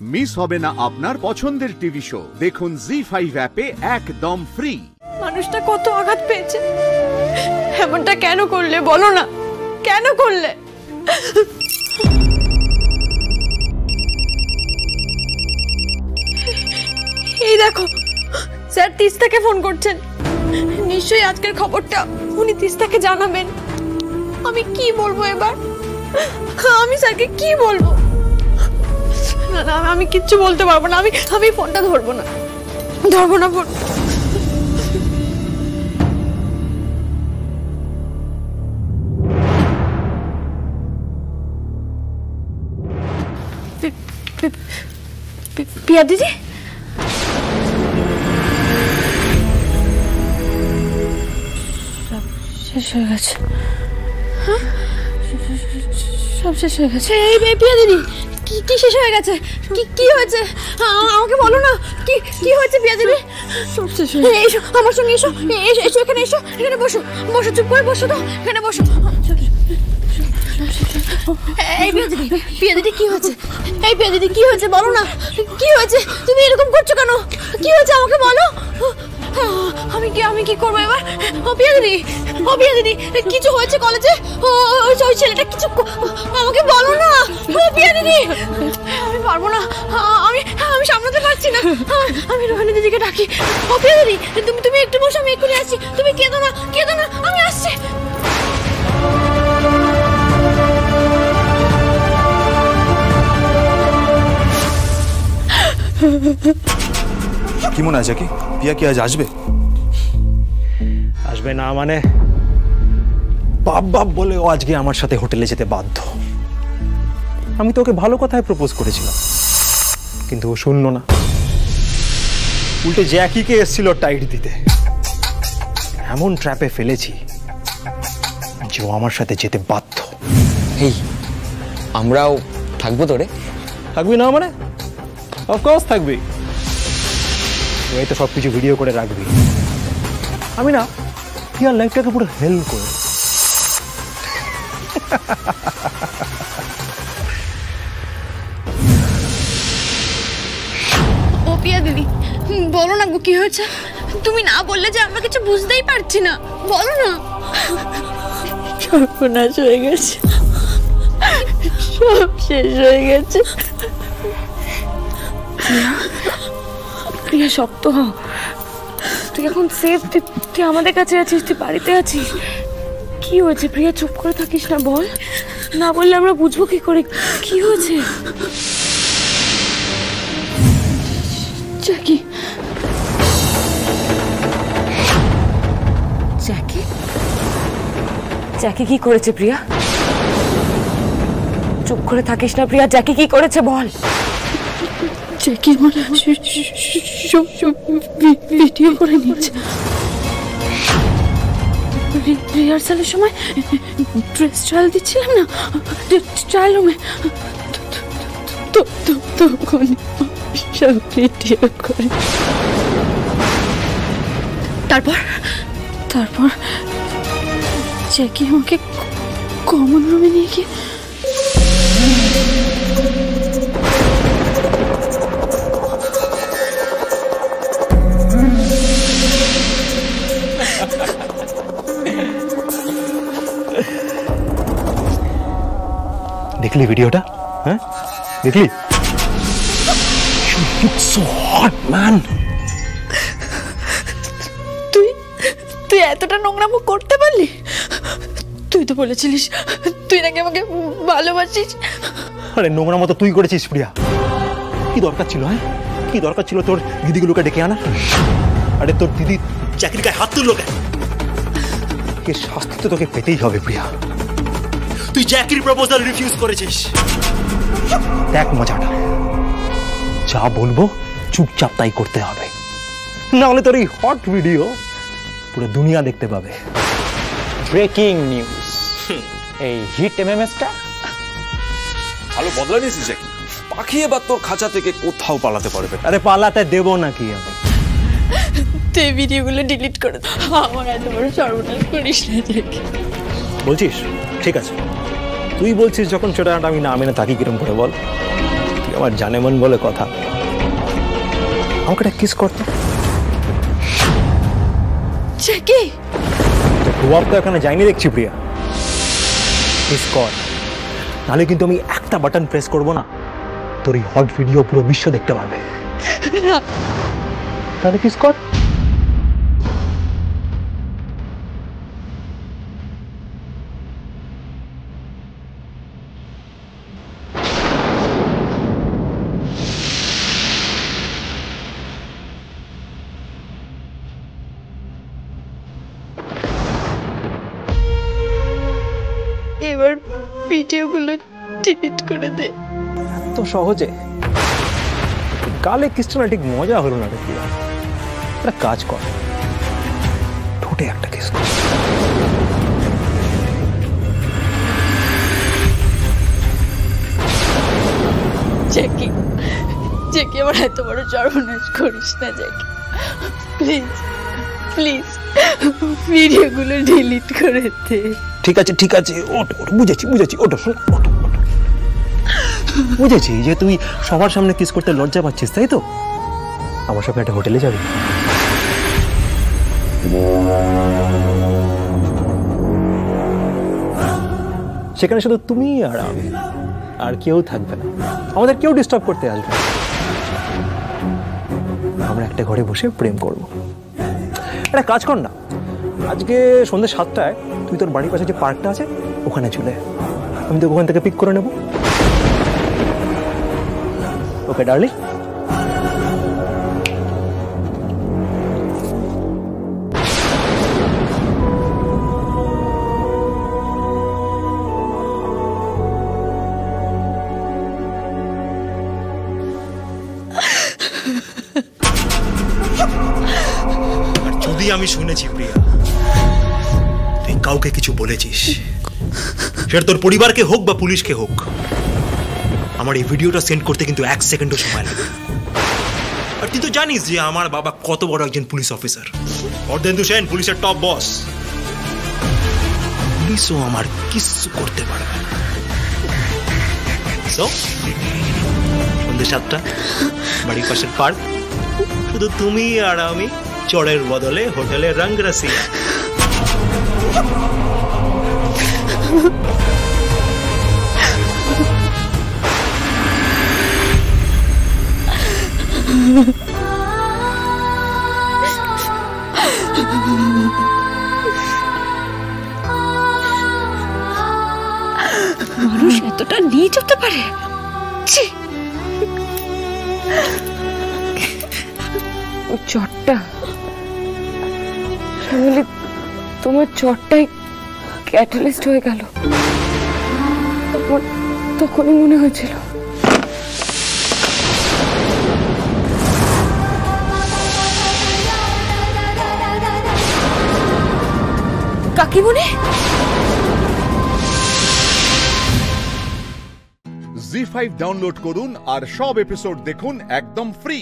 Miss হবে না আপনার পছন্দের টিভি শো। দেখুন জি5 অ্যাপে একদম ফ্রি। মানুষটা কত আঘাত পেয়েছে, এমনটা কেন করলে বলো না, কেন করলে? এই দেখো স্যার তিস্তাকে ফোন করছেন, নিশ্চয়ই আজকের খবরটা উনি তিস্তাকে জানাবেন। আমি কি বলবো এবার? আমি স্যারকে কি বলবো? না না, আমি কিচ্ছু বলতে পারবো না। আমি ফোনটা ধরবো না ফোন। পিয়া দিদি, শেষ হয়ে গেছে। সব শেষ হয়ে গেছে। এই পিয়া দিদি, কি শেষ হয়ে গেছে? কি হয়েছে আমাকে বলো না, কি হয়েছে পিয়া দিদি? সব শেষ হয়ে গেছে। এসো আমার সঙ্গে, এসো এসো এখানে, এখানে বসো চুপ করে বসো তো, এখানে বসো। এই পিয়া দিদি কি হয়েছে? এই পিয়া দিদি কি হয়েছে বলো না, কি হয়েছে? তুমি এরকম করছো কেন? কি হয়েছে আমাকে বলো। আমি কি করবো এবার? ও পিয়া দিদি কিছু হয়েছে কলেজে? ওই ছেলেটা কিছু আমাকে বলো না। ও পিয়া দিদি, আমি পারবো না, আমি সামলাতে পারছি না। আমি রোহিণী দিদিকে ডাকি। ও পিয়া দিদি তুমি একটু বসো, আমি এক্ষুনি আসছি। তুমি কেঁদো না, আমি আসছি। কি মনে আছে কি পিয়া কি আজ আসবে? আসবে না মানে বাপ বলে ও আজকে আমার সাথে হোটেলে যেতে বাধ্য। আমি তো ওকে ভালো কথায় প্রপোজ করেছিলাম, কিন্তু ও শুনলো না। উল্টে জ্যাকিকে এসেছিল টাইট দিতে। এমন ট্র্যাপে ফেলেছি যে ও আমার সাথে যেতে বাধ্য। এই আমরাও থাকবো তোরে? থাকবি না মানে? অফকোর্স থাকবি। এই তো সবকিছু ভিডিও করে রাখবি। আমি না পিয়ার লাইফটাকে পুরো হেল্প করে। ও পিয়া দিদি বলো না গো, কি হয়েছে? তুমি না বললে যে আমরা কিছু বুঝতেই পারছি না, বলো না। সর্বনাশ হয়ে গেছে, সব শেষ হয়ে গেছে। প্রিয়া শক্ত হ, তুই এখন সেফ, তুই আমাদের কাছে আছিস, তুই বাড়িতে আছিস। কি হয়েছে প্রিয়া? চুপ করে থাকিস না, বল না। বললে আমরা বুঝবো কি করে কি হয়েছে। জ্যাকি কি করেছে প্রিয়া? চুপ করে থাকিস না প্রিয়া, জ্যাকি কি করেছে বল। জ্যাকি ভিডিও করে নিচ্ছে। রিহার্সালের সময় ড্রেস ট্রায়াল দিচ্ছিলাম না, ট্রায়াল রুমে, তখন সব ভিডিও করে। তারপর জ্যাকি আমাকে কমন রুমে নিয়ে গিয়ে দেখলি ভিডিওটা? হ্যাঁ দেখলি? So hot, man. তুই এতটা নোংরামো করতে পারলি? তুই তো বলেছিলিস তুই নাকি আমাকে ভালোবাসিস। আরে নোংরা মতো তুই করেছিস প্রিয়া। কি দরকার ছিল? হ্যাঁ কি দরকার ছিল তোর দিদিগুলোকে ডেকে আনা? আরে তোর দিদি চাকরির গায়ে হাত তুললো কেন? কে শাস্তি তো তোকে পেতেই হবে প্রিয়া। তুই জ্যাকির প্রপোজাল রিফিউজ করেছিস। দেখ মজাটা, যা বলবো চুপচাপ তাই করতে হবে, না হলে তোর এই হট ভিডিও পুরো দুনিয়া দেখতে পাবে। ব্রেকিং নিউজ, এই হিট এমএমএসটা ভালো বদলা নিয়েছিস জ্যাকি। পাখি এবার তোর খাঁচা থেকে কোথাও পালাতে পারবে। আরে পালাতে দেবো নাকি আমি? তুই ভিডিওগুলো ডিলিট করে দে, আমার এত বড় সর্বনাশ করিস না জ্যাকি। বলছিস? ঠিক আছে, তুই বলছিস যখন সেটা আমি না মেনে থাকি কিরম করে বল। আমার জানেমন বলে কথা। আমাকে একটা কিস করতো। জ্যাকি, রুয়াব তো এখানে যাইনি দেখছি প্রিয়া। কিস কর, নাহলে কিন্তু আমি একটা বাটন প্রেস করব না, তোর এই হট ভিডিও পুরো বিশ্ব দেখতে পারবে। তাহলে কিস কর। এবার ভিডিওগুলো ডিলিট করে দে। তো সহজে গালে কিসটা না ঠিক মজা হলো না রে প্রিয়া। একটা কাজ কর, ঠোঁটে একটা কিস কর। জ্যাকি, জ্যাকি আমার এত বড় সর্বনাশ করিস না জ্যাকি, প্লিজ প্লিজ ভিডিওগুলো ডিলিট করে দে। ঠিক আছে ঠিক আছে, ওঠ ওঠ, বুঝেছি বুঝেছি, ওঠ শোন, ওঠ ওঠ। বুঝেছি যে তুই সবার সামনে কিস করতে লজ্জা পাচ্ছিস, তাই তো? আমার সাথে একটা হোটেলে যাবি। সেখানে শুধু তুমি আর আমি, আর কেউ থাকবে না, আমাদের কেউ ডিস্টার্ব করতে আসবে না। আমরা একটা ঘরে বসে প্রেম করব। একটা কাজ কর না, আজকে সন্ধ্যে 7টায় তুই তোর বাড়ির পাশে যে পার্কটা আছে ওখানে চলে, আমি তো ওখান থেকে পিক করে নেব। ওকে ডার্লিং? যদি আমি শুনেছি প্রিয়া তুই কাউকে কিছু বলেছিস, সেটা তোর পরিবারকে হোক বা পুলিশকে হোক, আমার এই ভিডিওটা সেন্ড করতে কিন্তু 1 সেকেন্ডও সময় লাগে। আর তুই তো জানিস যে আমার বাবা কত বড় একজন পুলিশ অফিসার, অর্ধেন্দু সেন পুলিশের টপ বস। পুলিশও আমার কিছু করতে পারবে না। সন্ধ্যে 7টা বাড়ির পাশের পার্ক, শুধু তুমি আর আমি, চড়ের বদলে হোটেলে রঙ রসিয়া। মানুষ এতটা নিয়ে যেতে পারে? চটটা তোমার চটটাই ক্যাটালিস্ট হয়ে গেল, তখনই মনে হয়েছিল কাকিমুনি। জি5 ডাউনলোড করুন আর সব এপিসোড দেখুন একদম ফ্রি।